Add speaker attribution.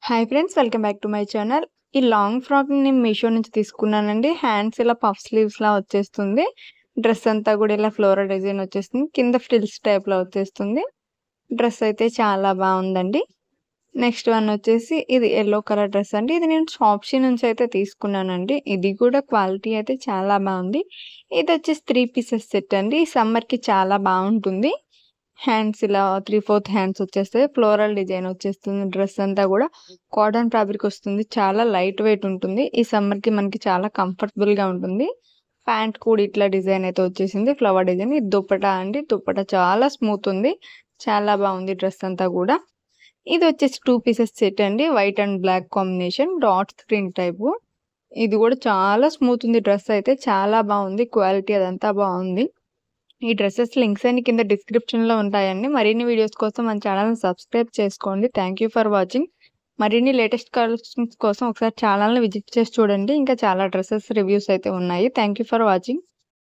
Speaker 1: Hi friends, welcome back to my channel. ఈ long ఫ్రాక్‌ని నేను మీషో నుంచి తీసుకున్నానండి. హ్యాండ్స్ ఇలా పఫ్ స్లీవ్స్‌లా వచ్చేస్తుంది. డ్రెస్ అంతా కూడా ఇలా ఫ్లోరల్ డిజైన్ వచ్చేస్తుంది. కింద ఫ్రిల్స్ టైప్‌లో వచ్చేస్తుంది. డ్రెస్ అయితే చాలా బావుందండి. నెక్స్ట్ వన్ వచ్చేసి ఇది యెల్లో కలర్ డ్రెస్ అండి. ఇది నేను షాప్‌షీ నుంచి అయితే తీసుకున్నానండి. ఇది కూడా క్వాలిటీ అయితే చాలా బావుంది. ఇదొచ్చేసి 3 పీసెస్ సెట్ అండి. ఈ సమ్మర్‌కి చాలా బావుంటుంది. హ్యాండ్స్ ఇలా 3/4 హ్యాండ్స్ వచ్చేస్తాయి. ఫ్లోరల్ డిజైన్ వచ్చేస్తుంది. డ్రెస్ అంతా కూడా కాటన్ ఫ్యాబ్రిక్ వస్తుంది. చాలా లైట్ వెయిట్ ఉంటుంది. ఈ సమ్మర్‌కి మనకి చాలా కంఫర్టబుల్‌గా ఉంటుంది. ప్యాంట్ కూడా ఇట్లా డిజైన్ అయితే వచ్చేసింది. Flower design. ఇది దుపట్టా అండి. దుపట్టా చాలా స్మూత్ ఉంది. చాలా బావుంది డ్రెస్ అంతా కూడా. ఇది వచ్చేసి 2 పీసెస్ సెట్ అండి. White and black combination dots print type. ఇది కూడా చాలా స్మూత్ ఉంది. డ్రెస్ అయితే చాలా బావుంది. క్వాలిటీ అదంతా బావుంది. ఈ డ్రెసెస్ లింక్స్ అన్ని కింద డిస్క్రిప్షన్‌లో ఉంటాయండి. మరిన్ని వీడియోస్ కోసం మన ఛానెల్‌ని సబ్స్క్రైబ్ చేసుకోండి. Thank you for watching. మరిన్ని లేటెస్ట్ కలెక్షన్స్ కోసం ఒకసారి ఛానెల్‌ని విజిట్ చేసి చూడండి. ఇంకా చాలా డ్రెసెస్ రివ్యూస్ అయితే ఉన్నాయి. Thank you for watching.